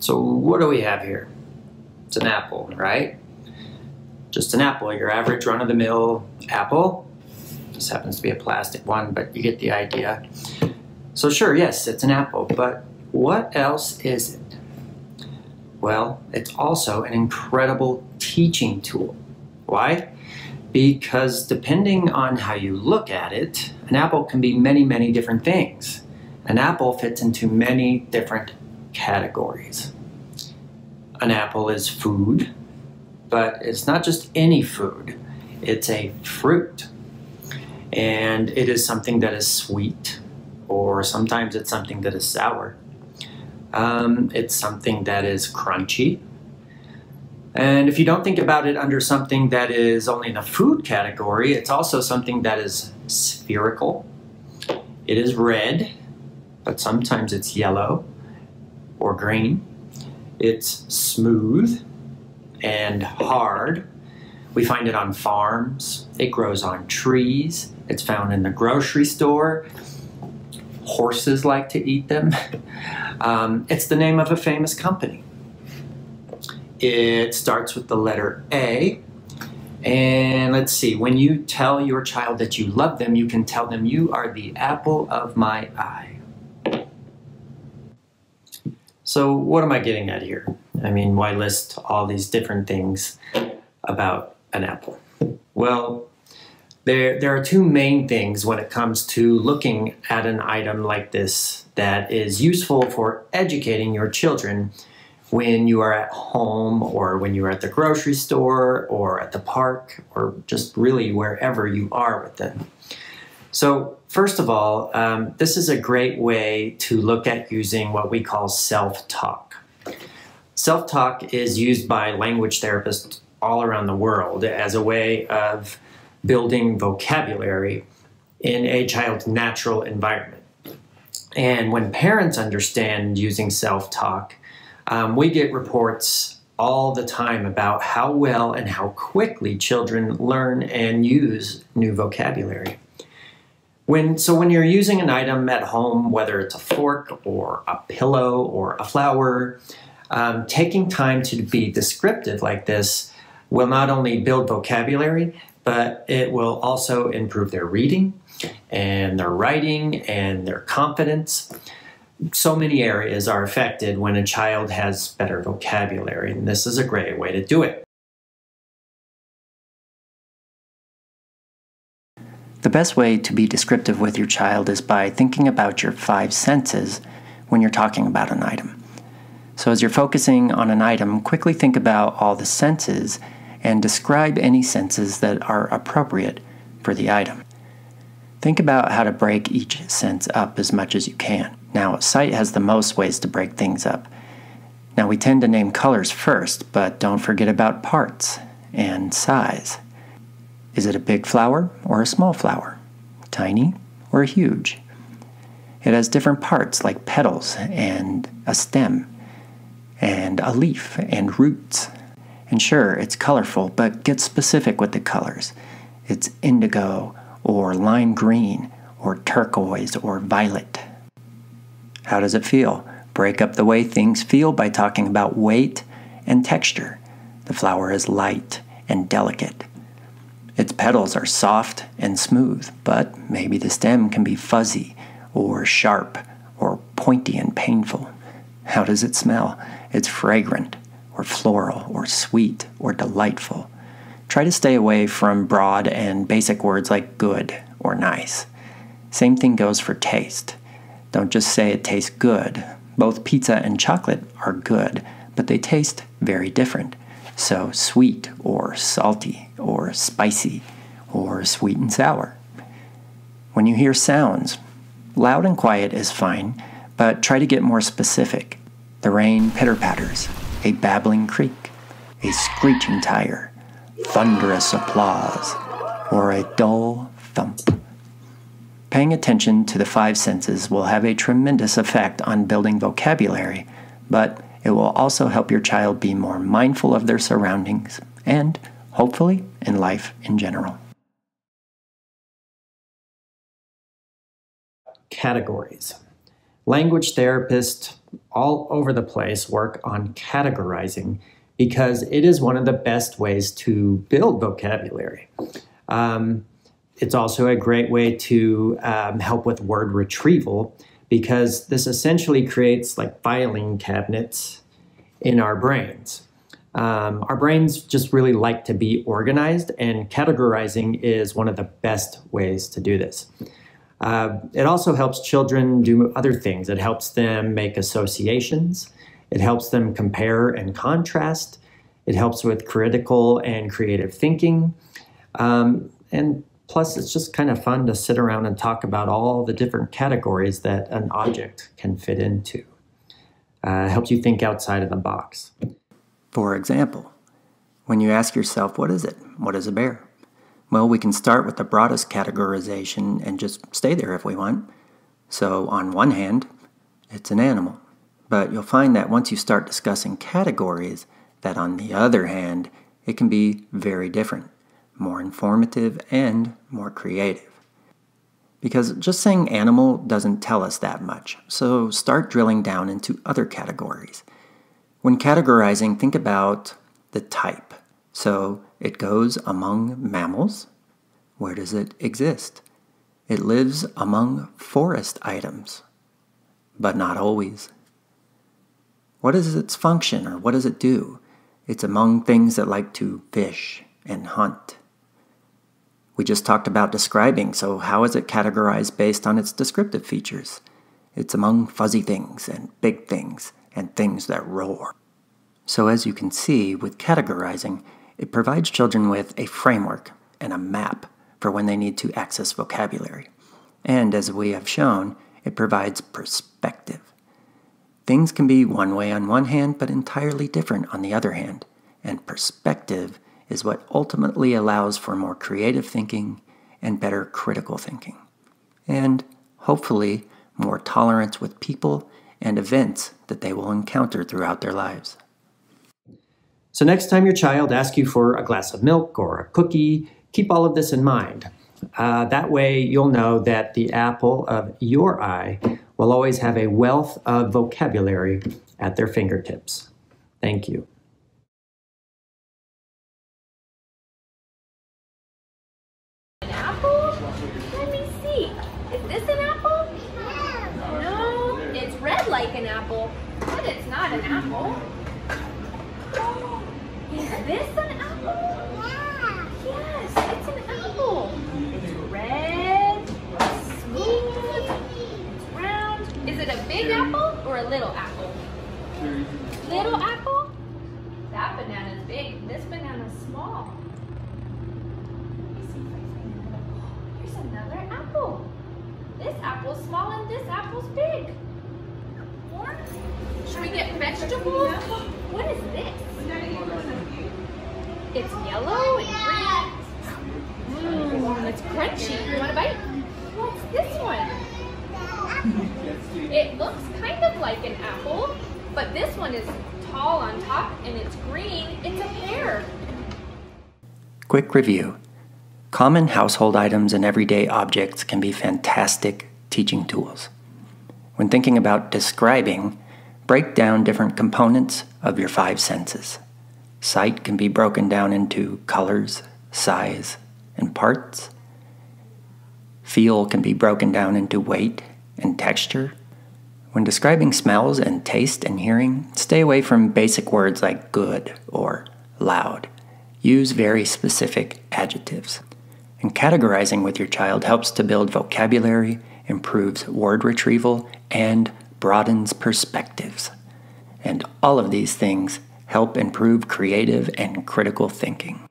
So what do we have here? It's an apple, right? Just an apple, your average run-of-the-mill apple. This happens to be a plastic one, but you get the idea. So sure, yes, it's an apple, but what else is it? Well, it's also an incredible teaching tool. Why? Because depending on how you look at it, an apple can be many, many different things. An apple fits into many different categories. An apple is food, but it's not just any food. It's a fruit. And it is something that is sweet, or sometimes it's something that is sour. It's something that is crunchy. And if you don't think about it under something that is only in the food category, it's also something that is spherical. It is red, but sometimes it's yellow or green. It's smooth and hard. We find it on farms. It grows on trees. It's found in the grocery store. Horses like to eat them. It's the name of a famous company. It starts with the letter A. And let's see, when you tell your child that you love them, you can tell them, "You are the apple of my eye." So what am I getting at here? I mean, why list all these different things about an apple? Well, there are two main things when it comes to looking at an item like this that is useful for educating your children when you are at home, or when you are at the grocery store, or at the park, or just really wherever you are with them. So first of all, this is a great way to look at using what we call self-talk. Self-talk is used by language therapists all around the world as a way of building vocabulary in a child's natural environment. And when parents understand using self-talk, we get reports all the time about how well and how quickly children learn and use new vocabulary. So when you're using an item at home, whether it's a fork or a pillow or a flower, taking time to be descriptive like this will not only build vocabulary, but it will also improve their reading and their writing and their confidence. So many areas are affected when a child has better vocabulary, and this is a great way to do it. The best way to be descriptive with your child is by thinking about your 5 senses when you're talking about an item. So as you're focusing on an item, quickly think about all the senses and describe any senses that are appropriate for the item. Think about how to break each sense up as much as you can. Now, sight has the most ways to break things up. Now, we tend to name colors first, but don't forget about parts and size. Is it a big flower or a small flower? Tiny or huge? It has different parts like petals and a stem and a leaf and roots. And sure, it's colorful, but get specific with the colors. It's indigo or lime green or turquoise or violet. How does it feel? Break up the way things feel by talking about weight and texture. The flower is light and delicate. Its petals are soft and smooth, but maybe the stem can be fuzzy or sharp or pointy and painful. How does it smell? It's fragrant or floral or sweet or delightful. Try to stay away from broad and basic words like good or nice. Same thing goes for taste. Don't just say it tastes good. Both pizza and chocolate are good, but they taste very different. So sweet or salty or spicy or sweet and sour. When you hear sounds, loud and quiet is fine, but try to get more specific. The rain pitter-patters, a babbling creek, a screeching tire, thunderous applause, or a dull thump. Paying attention to the 5 senses will have a tremendous effect on building vocabulary, but it will also help your child be more mindful of their surroundings and, hopefully, in life in general. Categories. Language therapists all over the place work on categorizing because it is one of the best ways to build vocabulary. It's also a great way to help with word retrieval because this essentially creates like filing cabinets in our brains. Our brains just really like to be organized, and categorizing is one of the best ways to do this. It also helps children do other things. It helps them make associations. It helps them compare and contrast. It helps with critical and creative thinking. And plus, it's just kind of fun to sit around and talk about all the different categories that an object can fit into. It helps you think outside of the box. For example, when you ask yourself, what is it? What is a bear? Well, we can start with the broadest categorization and just stay there if we want. So on one hand, it's an animal. But you'll find that once you start discussing categories, that on the other hand, it can be very different, more informative and more creative. Because just saying animal doesn't tell us that much, so start drilling down into other categories. When categorizing, think about the type. So it goes among mammals. Where does it exist? It lives among forest items, but not always. What is its function, or what does it do? It's among things that like to fish and hunt. We just talked about describing, so how is it categorized based on its descriptive features? It's among fuzzy things and big things and things that roar. So as you can see, with categorizing, it provides children with a framework and a map for when they need to access vocabulary. And as we have shown, it provides perspective. Things can be one way on one hand, but entirely different on the other hand. And perspective is what ultimately allows for more creative thinking and better critical thinking. And hopefully, more tolerance with people and events that they will encounter throughout their lives. So next time your child asks you for a glass of milk or a cookie, keep all of this in mind. That way you'll know that the apple of your eye will always have a wealth of vocabulary at their fingertips. Thank you. An apple? Let me see. Is this an apple? No, it's red like an apple, but it's not an apple. Oh, is this an apple? Yes, it's an apple. It's red, smooth, it's round. Is it a big apple or a little apple? Little apple? That banana's big. This banana's small. Let me see if I find another. Here's another apple. This apple's small and this apple's big. More? Should we get vegetables? What is this? It's yellow and green. It's crunchy. You want a bite? What's this one? It looks kind of like an apple, but this one is tall on top and it's green. It's a pear. Quick review. Common household items and everyday objects can be fantastic teaching tools. When thinking about describing, break down different components of your five senses. Sight can be broken down into colors, size, and parts. Feel can be broken down into weight and texture. When describing smells and taste and hearing, stay away from basic words like good or loud. Use very specific adjectives. And categorizing with your child helps to build vocabulary, improves word retrieval, and broadens perspectives. And all of these things help improve creative and critical thinking.